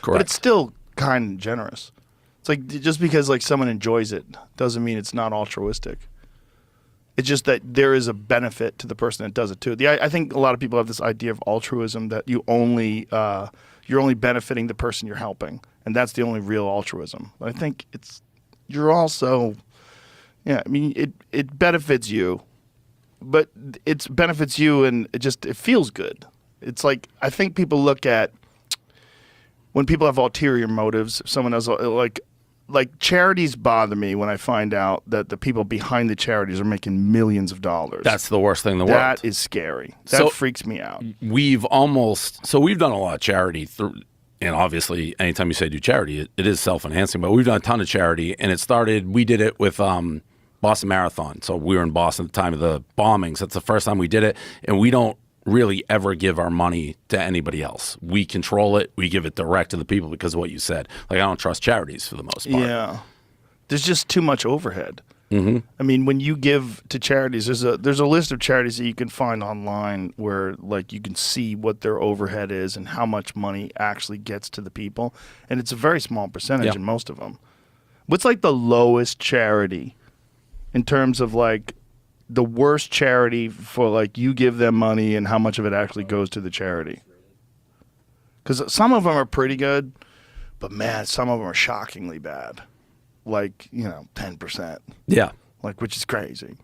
But it's still kind and generous. It's like just because like someone enjoys it doesn't mean it's not altruistic. It's just that there is a benefit to the person that does it too. I think a lot of people have this idea of altruism that you're only benefiting the person you're helping, and that's the only real altruism. I think you're also, I mean, it benefits you, but it benefits you and it feels good. It's like I think people look at when people have ulterior motives. If someone has like charities bother me when I find out that the people behind the charities are making millions of dollars. That's the worst thing in the world. That is scary. That freaks me out. We've done a lot of charity and obviously anytime you say do charity, it is self-enhancing, but we've done a ton of charity, and we did it with Boston Marathon. So we were in Boston at the time of the bombings. That's the first time we did it, and we don't really ever give our money to anybody else. We control it. We give it direct to the people because of what you said. Like, I don't trust charities for the most part. Yeah. There's just too much overhead. Mm-hmm. I mean, when you give to charities, there's a list of charities that you can find online where like you can see what their overhead is and how much money actually gets to the people. And it's a very small percentage in most of them. What's like the lowest charity in terms of like the worst charity for like you give them money and how much of it actually goes to the charity? Because some of them are pretty good, but man, some of them are shockingly bad. Like, 10%. Yeah. Like, which is crazy.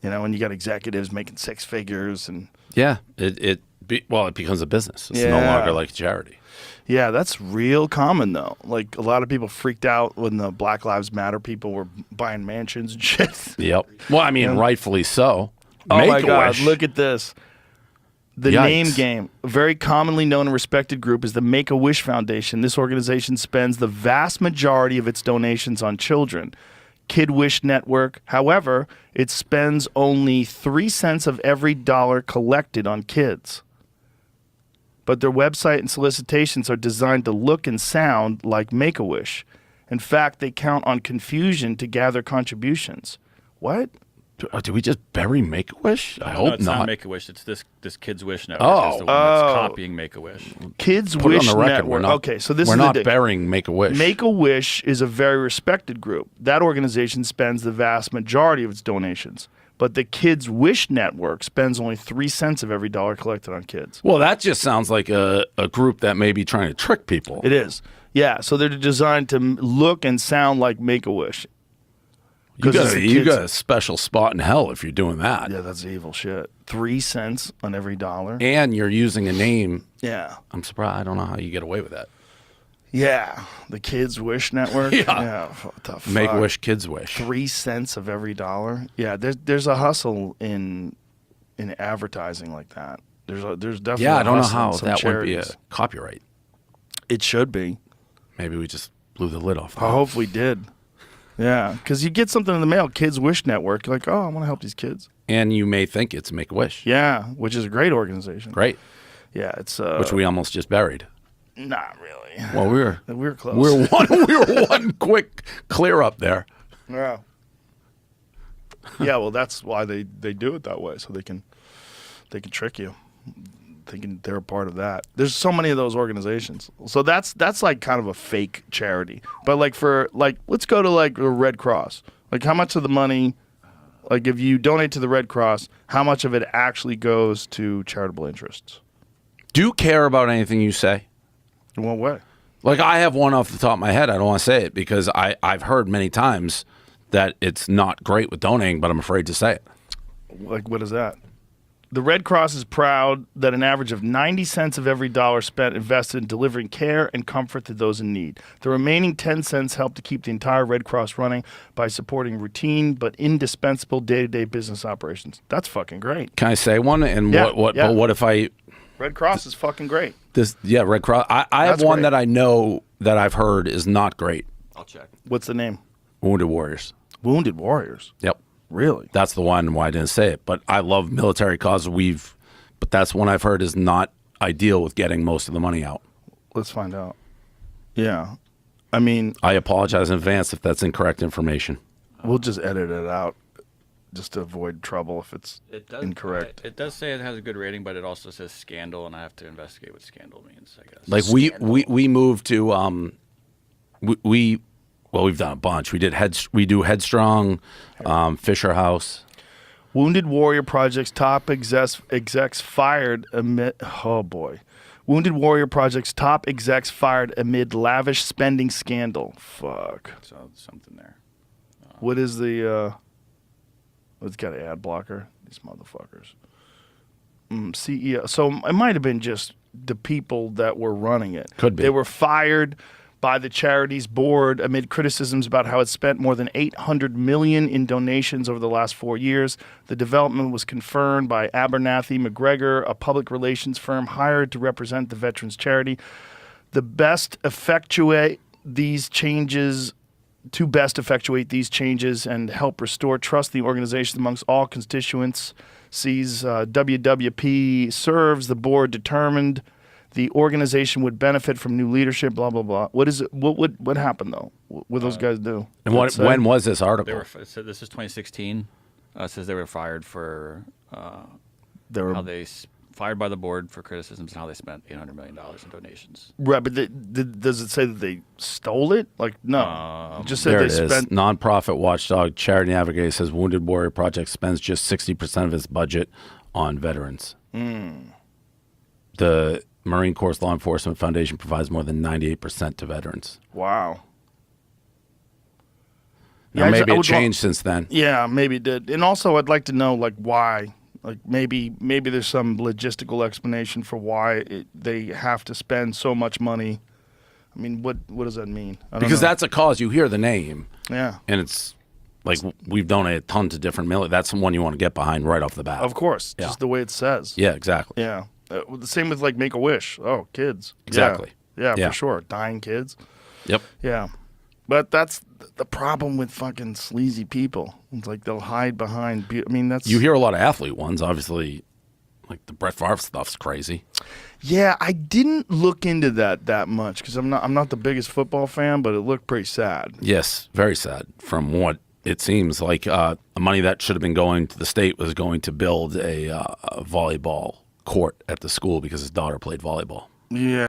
And you got executives making six figures and. Yeah. It becomes a business. It's no longer like a charity. Yeah, that's real common though. Like a lot of people freaked out when the Black Lives Matter people were buying mansions and shit. Yep. Well, I mean, rightfully so. Oh my God, look at this. The Name Game, a very commonly known and respected group, is the Make-A-Wish Foundation. This organization spends the vast majority of its donations on children. Kid Wish Network, however, it spends only 3 cents of every dollar collected on kids. But their website and solicitations are designed to look and sound like Make-A-Wish. In fact, they count on confusion to gather contributions. What? Did we just bury Make-A-Wish? I hope it's not. Make-A-Wish. It's this Kids Wish Network is the one that's copying Make-A-Wish. Kids Put Wish it on the record. Network. Okay, so this we're is not burying Make-A-Wish. Make-A-Wish is a very respected group. That organization spends the vast majority of its donations. But the Kids Wish Network spends only 3 cents of every dollar collected on kids. Well, that just sounds like a group that may be trying to trick people. It is. Yeah, so they're designed to look and sound like Make-A-Wish. You got a special spot in hell if you're doing that. Yeah, that's evil shit. 3 cents on every dollar. And you're using a name. Yeah. I'm surprised. I don't know how you get away with that. Yeah, the Kids Wish Network. Yeah, what the fuck? Make-A-Wish, Kids Wish. 3 cents of every dollar. Yeah, there's a hustle in advertising like that. There's definitely I don't know hustle how in some that charities. would be a copyright. It should be. Maybe we just blew the lid off. I hope we did. Yeah, because you get something in the mail, Kids Wish Network. You're like, oh, I want to help these kids. And you may think it's Make-A-Wish. Yeah, which is a great organization. Great. Yeah, it's which we almost just buried. Not really. Well, we were close. We were one quick clear up there. Yeah. Yeah, well, that's why they do it that way, so they can trick you, thinking they're a part of that. There's so many of those organizations, so that's like kind of a fake charity. But let's go to like the Red Cross. Like, how much of the money, like if you donate to the Red Cross, how much of it actually goes to charitable interests? Do you care about anything you say? In what way? Like, I have one off the top of my head. I don't want to say it because I've heard many times that it's not great with donating, but I'm afraid to say it. Like, what is that? The Red Cross is proud that an average of 90 cents of every dollar spent invested in delivering care and comfort to those in need. The remaining 10 cents help to keep the entire Red Cross running by supporting routine but indispensable day-to-day business operations. That's fucking great. Can I say one? And But what if I... Red Cross is fucking great. Red Cross. I have one that I know that I've heard is not great. I'll check. What's the name? Wounded Warriors. Wounded Warriors? Yep. Really? That's the one why I didn't say it. But I love military causes. But that's one I've heard is not ideal with getting most of the money out. Let's find out. Yeah. I mean... I apologize in advance if that's incorrect information. We'll just edit it out. just to avoid trouble if it's incorrect. It does say it has a good rating, but it also says scandal, and I have to investigate what scandal means, I guess. Like we moved to we've done a bunch. We do Headstrong, Fisher House. Wounded Warrior Project's top execs fired amid. Oh boy. Wounded Warrior Project's top execs fired amid lavish spending scandal. Fuck. So something there. What is the? It's got an ad blocker. These motherfuckers. CEO. So it might have been just the people that were running it. Could be. They were fired by the charity's board amid criticisms about how it spent more than $800 million in donations over the last 4 years. The development was confirmed by Abernathy McGregor, a public relations firm hired to represent the veterans charity. To best effectuate these changes and help restore trust in the organization amongst all constituents, WWP serves. The board determined the organization would benefit from new leadership, blah, blah, blah. What happened, though? What did those guys do? And when was this article? So this is 2016. It says they were fired for fired by the board for criticisms and how they spent $800 million in donations. Right, but does it say that they stole it? Like, no. It just said There they it is. spent... Nonprofit watchdog Charity Navigator says Wounded Warrior Project spends just 60% of its budget on veterans. The Marine Corps Law Enforcement Foundation provides more than 98% to veterans. Wow. Now, maybe it changed since then. Yeah, maybe it did. And also, I'd like to know, like, why. Like, maybe there's some logistical explanation for why they have to spend so much money. I mean, what does that mean? I don't Because know. that's a cause. You hear the name. Yeah. And it's like we've donated tons of different military. That's the one you want to get behind right off the bat. Of course. Yeah. Just the way it says. Yeah, exactly. Yeah. The same with, like, Make-A-Wish. Oh, kids. Exactly. Yeah, Yeah. for sure. Dying kids. Yep. Yeah. But that's the problem with fucking sleazy people. It's like they'll hide behind... I mean, that's... You hear a lot of athlete ones, obviously. Like the Brett Favre stuff's crazy. Yeah, I didn't look into that much because I'm not the biggest football fan, but it looked pretty sad. Yes, very sad. From what it seems like, the money that should have been going to the state was going to build a volleyball court at the school because his daughter played volleyball. Yeah.